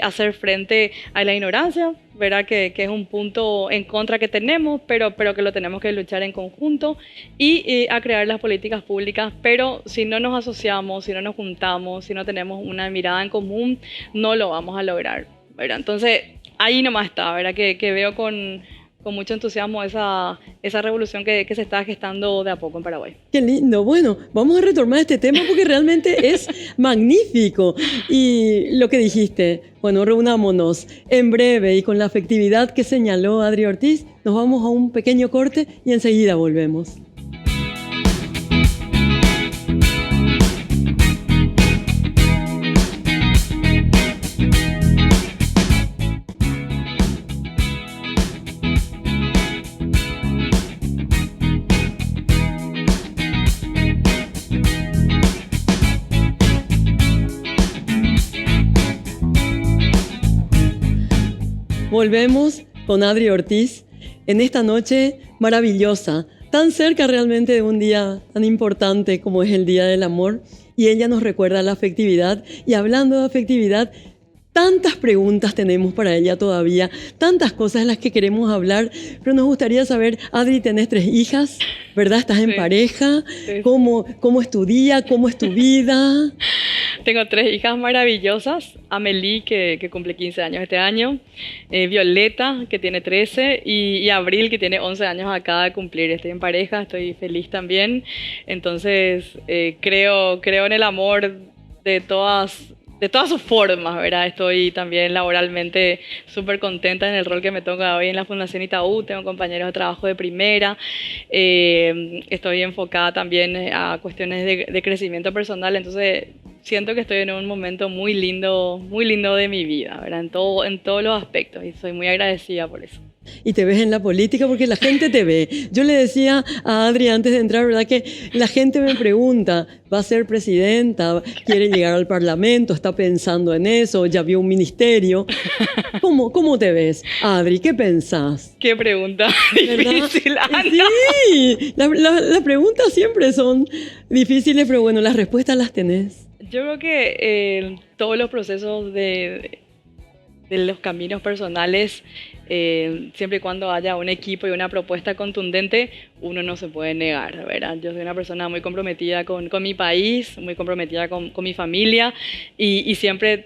hacer frente a la ignorancia, ¿verdad? Que es un punto en contra que tenemos, pero que lo tenemos que luchar en conjunto y a crear las políticas públicas. Pero si no nos asociamos, si no nos juntamos, si no tenemos una mirada en común, no lo vamos a lograr, ¿verdad? Entonces, ahí nomás está, ¿verdad? Que veo con mucho entusiasmo esa revolución que se está gestando de a poco en Paraguay. Qué lindo. Bueno, vamos a retomar este tema porque realmente es magnífico. Y lo que dijiste, bueno, reunámonos en breve y con la afectividad que señaló Adri Ortiz, nos vamos a un pequeño corte y enseguida volvemos. Volvemos con Adri Ortiz en esta noche maravillosa, tan cerca realmente de un día tan importante como es el Día del Amor, y ella nos recuerda la afectividad. Y hablando de afectividad, tantas preguntas tenemos para ella todavía, tantas cosas de las que queremos hablar, pero nos gustaría saber, Adri, tenés 3 hijas, ¿verdad? ¿Estás en pareja? Sí. ¿Cómo es tu día? ¿Cómo es tu vida? Tengo 3 hijas maravillosas. Amelie, que cumple 15 años este año. Violeta, que tiene 13. Y Abril, que tiene 11 años, acaba de cumplir. Estoy en pareja, estoy feliz también. Entonces, creo en el amor de todas sus formas, ¿verdad? Estoy también laboralmente súper contenta en el rol que me toca hoy en la Fundación Itaú. Tengo compañeros de trabajo de primera. Estoy enfocada también a cuestiones de crecimiento personal. Entonces, siento que estoy en un momento muy lindo de mi vida, ¿verdad? En todos los aspectos. Y soy muy agradecida por eso. Y te ves en la política porque la gente te ve. Yo le decía a Adri antes de entrar, ¿verdad? Que la gente me pregunta, ¿va a ser presidenta? ¿Quiere llegar al Parlamento? ¿Está pensando en eso? ¿Ya vio un ministerio? ¿Cómo te ves, Adri? ¿Qué pensás? Qué pregunta difícil, Ana. Sí, las preguntas siempre son difíciles, pero bueno, las respuestas las tenés. Yo creo que todos los procesos de los caminos personales, siempre y cuando haya un equipo y una propuesta contundente, uno no se puede negar, ¿verdad? Yo soy una persona muy comprometida con mi país, muy comprometida con mi familia y siempre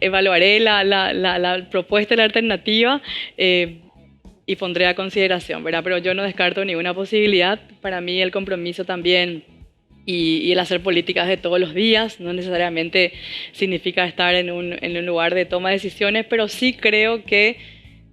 evaluaré la propuesta y la alternativa y pondré a consideración, ¿verdad? Pero yo no descarto ninguna posibilidad. Para mí el compromiso también y el hacer políticas de todos los días no necesariamente significa estar en un lugar de toma de decisiones, pero sí creo que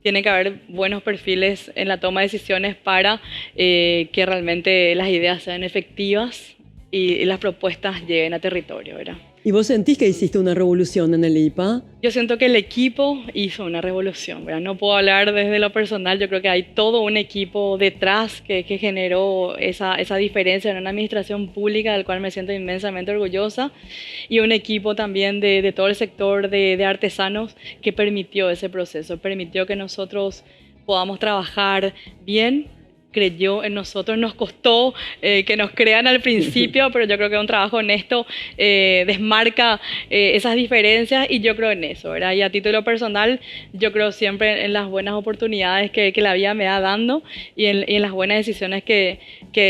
tiene que haber buenos perfiles en la toma de decisiones para que realmente las ideas sean efectivas y las propuestas lleguen a territorio, ¿verdad? ¿Y vos sentís que hiciste una revolución en el IPA? Yo siento que el equipo hizo una revolución, ¿verdad? No puedo hablar desde lo personal, yo creo que hay todo un equipo detrás que generó esa diferencia en una administración pública del cual me siento inmensamente orgullosa, y un equipo también de todo el sector de artesanos que permitió ese proceso, permitió que nosotros podamos trabajar bien, creyó en nosotros, nos costó que nos crean al principio, pero yo creo que un trabajo honesto desmarca esas diferencias, y yo creo en eso, ¿verdad? Y a título personal, yo creo siempre en las buenas oportunidades que la vida me va dando, y en las buenas decisiones que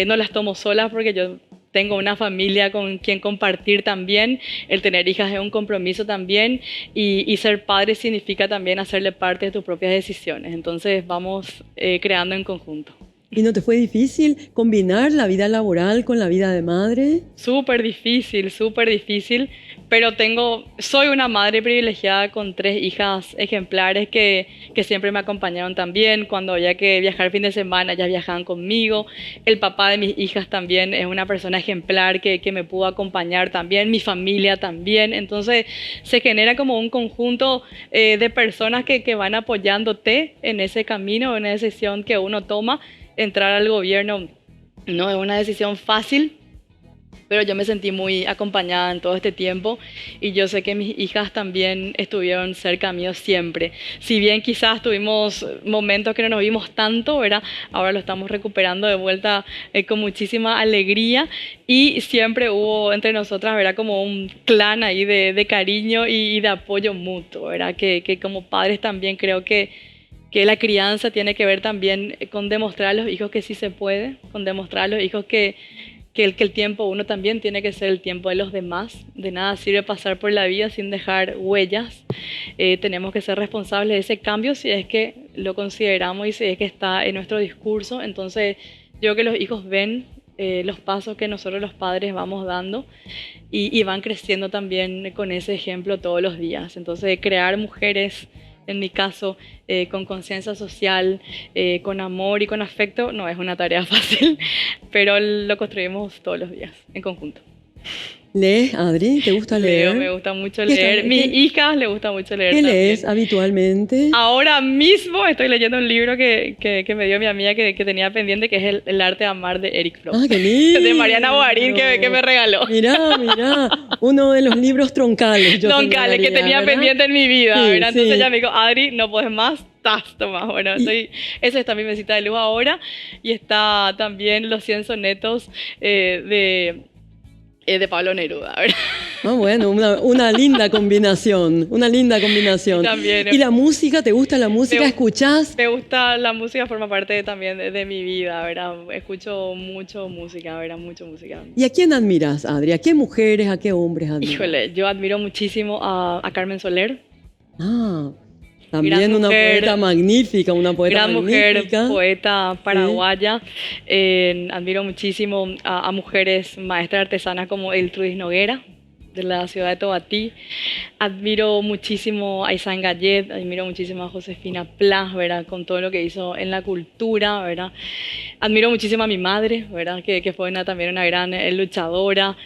no las tomo sola, porque yo tengo una familia con quien compartir también. El tener hijas es un compromiso también, y ser padre significa también hacerle parte de tus propias decisiones. Entonces vamos creando en conjunto. ¿Y no te fue difícil combinar la vida laboral con la vida de madre? Súper difícil, pero soy una madre privilegiada con 3 hijas ejemplares que siempre me acompañaron también. Cuando había que viajar fin de semana, ellas viajaban conmigo. El papá de mis hijas también es una persona ejemplar que me pudo acompañar también, mi familia también. Entonces se genera como un conjunto de personas que van apoyándote en ese camino, en esa decisión que uno toma. Entrar al gobierno no es una decisión fácil, pero yo me sentí muy acompañada en todo este tiempo, y yo sé que mis hijas también estuvieron cerca mío siempre. Si bien quizás tuvimos momentos que no nos vimos tanto, ¿verdad? Ahora lo estamos recuperando de vuelta con muchísima alegría, y siempre hubo entre nosotras, ¿verdad? Como un clan ahí de cariño y de apoyo mutuo, ¿verdad? Que como padres también creo que la crianza tiene que ver también con demostrar a los hijos que sí se puede, con demostrar a los hijos que el tiempo uno también tiene que ser el tiempo de los demás. De nada sirve pasar por la vida sin dejar huellas. Tenemos que ser responsables de ese cambio si es que lo consideramos y si es que está en nuestro discurso. Entonces yo creo que los hijos ven los pasos que nosotros los padres vamos dando, y van creciendo también con ese ejemplo todos los días. Entonces crear mujeres, en mi caso, con conciencia social, con amor y con afecto, no es una tarea fácil, pero lo construimos todos los días, en conjunto. ¿Lees, Adri? ¿Te gusta leer? Me gusta mucho leer. Mis hijas les gusta mucho leer. ¿Qué también lees habitualmente? Ahora mismo estoy leyendo un libro que me dio mi amiga que tenía pendiente, que es El arte de amar, de Eric Fromm. ¡Ah, qué lindo! De Mariana Boarín, que me regaló. Mirá, uno de los libros troncales. Troncales, que tenía ¿verdad? pendiente en mi vida, Sí, ¿verdad? Entonces sí. ella me dijo, Adri, no puedes más, toma. Bueno, esa está mi mesita de luz ahora, y está también Los 100 sonetos de Pablo Neruda, ¿verdad? Ah, bueno, una linda combinación, Y también, ¿Y la música? ¿Te gusta la música? ¿Escuchás? Me gusta la música, forma parte también de mi vida, ¿verdad? Escucho mucho música, ¿verdad? Mucho música. ¿Y a quién admiras, Adri? ¿A qué mujeres, a qué hombres admiras? Híjole, yo admiro muchísimo a Carmen Soler. Ah, también Gran una mujer, poeta magnífica, una poeta gran magnífica. mujer, poeta paraguaya. Admiro muchísimo a mujeres maestras artesanas como Eltrudis Noguera, de la ciudad de Tobatí. Admiro muchísimo a Isán Gallet, admiro muchísimo a Josefina Plas, ¿verdad? Con todo lo que hizo en la cultura, ¿verdad? Admiro muchísimo a mi madre, ¿verdad? Que fue también una gran luchadora.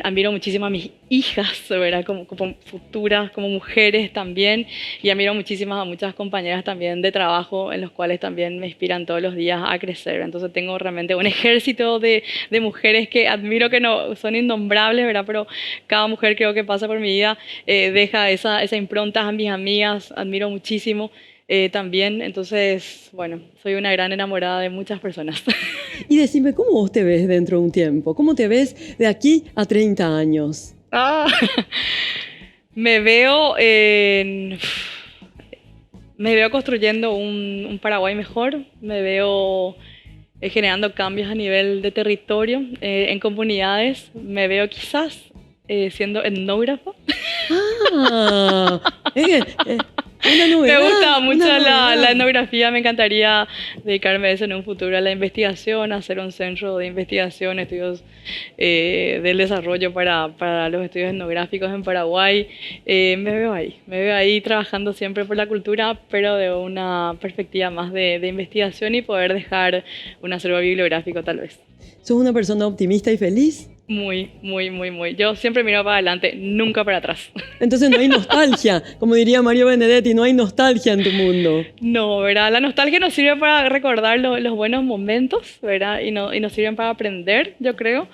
Admiro muchísimo a mis hijas, ¿verdad? Como futuras, como mujeres también. Y admiro muchísimas a muchas compañeras también de trabajo, en los cuales también me inspiran todos los días a crecer. Entonces tengo realmente un ejército de mujeres que admiro, que no son innombrables, ¿verdad? Pero cada mujer creo que pasa por mi vida deja esa impronta. A mis amigas admiro muchísimo también. Entonces, bueno, soy una gran enamorada de muchas personas. Y decime, ¿cómo vos te ves dentro de un tiempo? ¿Cómo te ves de aquí a 30 años? Me veo construyendo un Paraguay mejor. Me veo generando cambios a nivel de territorio, en comunidades. Me veo quizás siendo etnógrafa. Ah, una novedad. Me gusta mucho la etnografía me encantaría dedicarme a eso en un futuro, a la investigación, a hacer un centro de investigación, estudios del desarrollo para los estudios etnográficos en Paraguay. Me veo ahí trabajando siempre por la cultura, pero de una perspectiva más de investigación y poder dejar un acervo bibliográfico tal vez. ¿Sos una persona optimista y feliz? Muy, muy, muy, muy. Yo siempre miro para adelante, nunca para atrás. Entonces no hay nostalgia, como diría Mario Benedetti, no hay nostalgia en tu mundo. No, ¿verdad? La nostalgia nos sirve para recordar los buenos momentos, ¿verdad? Y nos sirven para aprender, yo creo.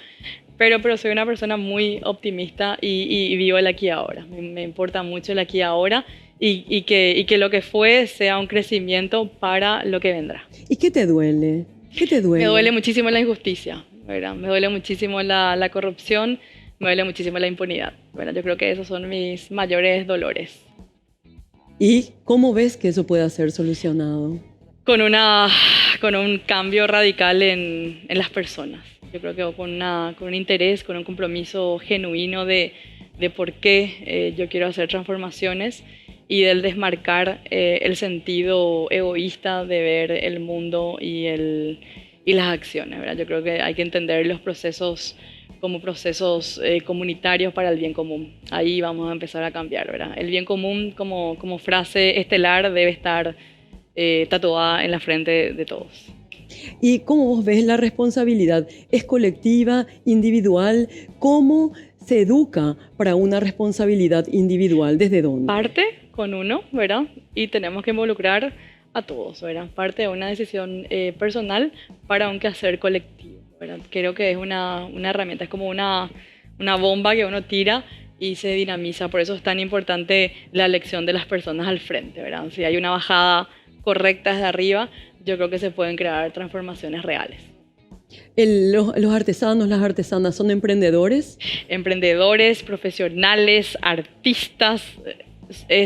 Pero soy una persona muy optimista y vivo el aquí y ahora. Me importa mucho el aquí y ahora y que lo que fue sea un crecimiento para lo que vendrá. ¿Y qué te duele? ¿Qué te duele? Me duele muchísimo la injusticia, ¿verdad? Me duele muchísimo la corrupción, me duele muchísimo la impunidad, ¿verdad? Yo creo que esos son mis mayores dolores. ¿Y cómo ves que eso pueda ser solucionado? Con un cambio radical en las personas. Yo creo que con un interés, con un compromiso genuino de por qué yo quiero hacer transformaciones y del desmarcar el sentido egoísta de ver el mundo y las acciones, ¿verdad? Yo creo que hay que entender los procesos como procesos comunitarios para el bien común. Ahí vamos a empezar a cambiar, ¿verdad? El bien común como frase estelar debe estar tatuada en la frente de todos. ¿Y cómo vos ves la responsabilidad? ¿Es colectiva, individual? ¿Cómo se educa para una responsabilidad individual? ¿Desde dónde? Parte con uno, ¿verdad? Y tenemos que involucrar a todos, ¿verdad? Parte de una decisión personal para un quehacer colectivo, ¿verdad? Creo que es una herramienta, es como una bomba que uno tira y se dinamiza. Por eso es tan importante la elección de las personas al frente, ¿verdad? Si hay una bajada correcta desde arriba, yo creo que se pueden crear transformaciones reales. ¿Los artesanos, las artesanas son emprendedores? Emprendedores, profesionales, artistas,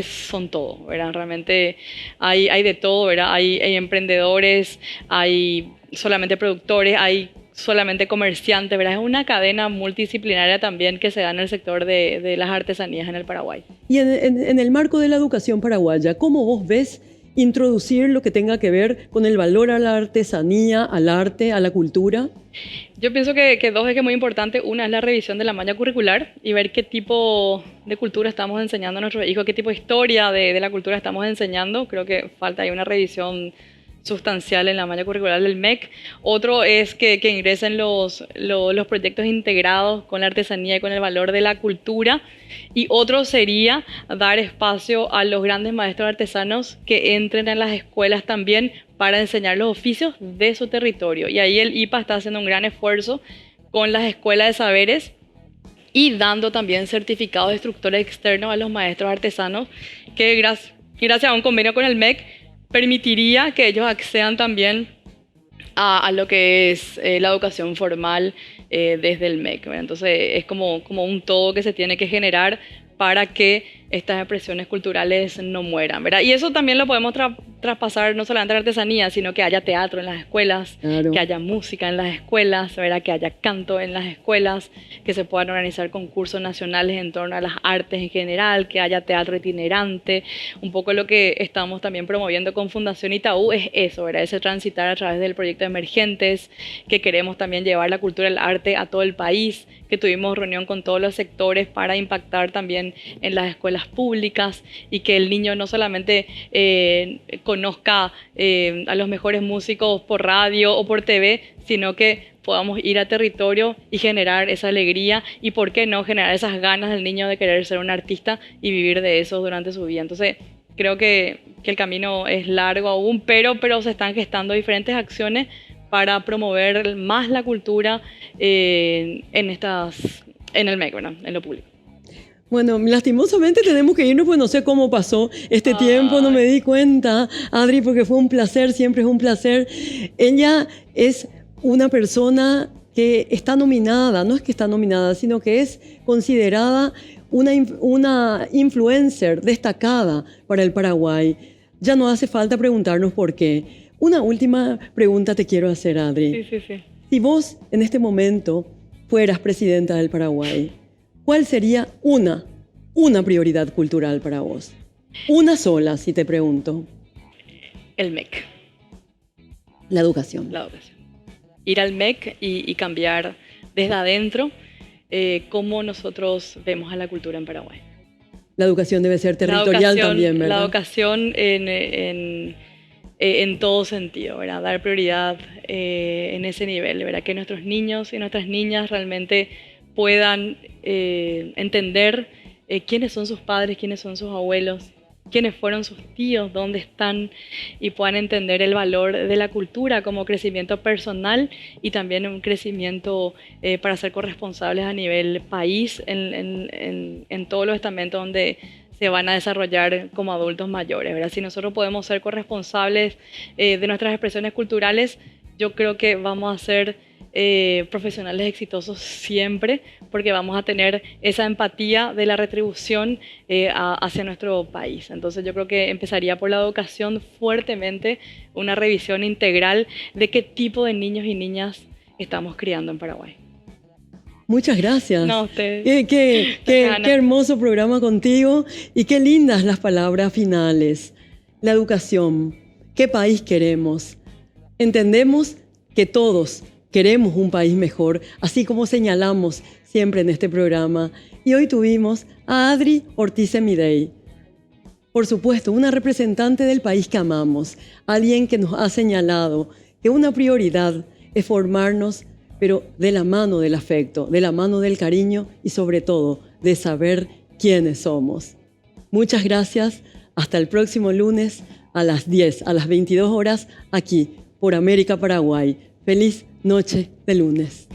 son todo, ¿verdad? Realmente hay de todo, ¿verdad? Hay emprendedores, hay solamente productores, hay solamente comerciantes, ¿verdad? Es una cadena multidisciplinaria también que se da en el sector de las artesanías en el Paraguay. Y en el marco de la educación paraguaya, ¿cómo vos ves introducir lo que tenga que ver con el valor a la artesanía, al arte, a la cultura? Yo pienso que dos ejes muy importantes. Una es la revisión de la malla curricular y ver qué tipo de cultura estamos enseñando a nuestros hijos, qué tipo de historia de la cultura estamos enseñando. Creo que falta ahí una revisión sustancial en la malla curricular del MEC. Otro es que ingresen los proyectos integrados con la artesanía y con el valor de la cultura. Y otro sería dar espacio a los grandes maestros artesanos que entren en las escuelas también para enseñar los oficios de su territorio. Y ahí el IPA está haciendo un gran esfuerzo con las escuelas de saberes y dando también certificados de instructores externos a los maestros artesanos que gracias a un convenio con el MEC permitiría que ellos accedan también a lo que es la educación formal desde el MEC, ¿verdad? Entonces es como un todo que se tiene que generar para que estas expresiones culturales no mueran, ¿verdad? Y eso también lo podemos traspasar no solamente a la artesanía, sino que haya teatro en las escuelas, claro, que haya música en las escuelas, ¿verdad? Que haya canto en las escuelas, que se puedan organizar concursos nacionales en torno a las artes en general, que haya teatro itinerante. Un poco lo que estamos también promoviendo con Fundación Itaú es eso, ¿verdad? Ese transitar a través del proyecto Emergentes, que queremos también llevar la cultura y el arte a todo el país, que tuvimos reunión con todos los sectores para impactar también en las escuelas públicas y que el niño no solamente conozca a los mejores músicos por radio o por TV, sino que podamos ir a territorio y generar esa alegría y, ¿por qué no?, generar esas ganas del niño de querer ser un artista y vivir de eso durante su vida. Entonces, creo que el camino es largo aún, pero se están gestando diferentes acciones para promover más la cultura en el MEC, ¿verdad? En lo público. Bueno, lastimosamente tenemos que irnos, pues no sé cómo pasó este tiempo, no me di cuenta, Adri, porque fue un placer, siempre es un placer. Ella es una persona que está nominada, no es que está nominada, sino que es considerada una influencer destacada para el Paraguay. Ya no hace falta preguntarnos por qué. Una última pregunta te quiero hacer, Adri. Sí. Si vos en este momento fueras presidenta del Paraguay, ¿cuál sería una prioridad cultural para vos? Una sola, si te pregunto. El MEC, La educación. la educación. Ir al MEC y cambiar desde adentro cómo nosotros vemos a la cultura en Paraguay. La educación debe ser territorial también, ¿verdad? La educación en todo sentido, ¿verdad? Dar prioridad en ese nivel, ¿verdad? Que nuestros niños y nuestras niñas realmente puedan entender quiénes son sus padres, quiénes son sus abuelos, quiénes fueron sus tíos, dónde están, y puedan entender el valor de la cultura como crecimiento personal y también un crecimiento para ser corresponsables a nivel país en todos los estamentos donde se van a desarrollar como adultos mayores, ¿verdad? Si nosotros podemos ser corresponsables de nuestras expresiones culturales, yo creo que vamos a ser profesionales exitosos siempre, porque vamos a tener esa empatía de la retribución hacia nuestro país. Entonces yo creo que empezaría por la educación fuertemente, una revisión integral de qué tipo de niños y niñas estamos criando en Paraguay. Muchas gracias. No, ustedes. Qué hermoso programa contigo y qué lindas las palabras finales. La educación. ¿Qué país queremos? Entendemos que todos queremos un país mejor, así como señalamos siempre en este programa. Y hoy tuvimos a Adri Ortiz Midey. Por supuesto, una representante del país que amamos, alguien que nos ha señalado que una prioridad es formarnos, pero de la mano del afecto, de la mano del cariño y sobre todo de saber quiénes somos. Muchas gracias. Hasta el próximo lunes a las 10, a las 22 horas, aquí por América Paraguay. Feliz noche de lunes.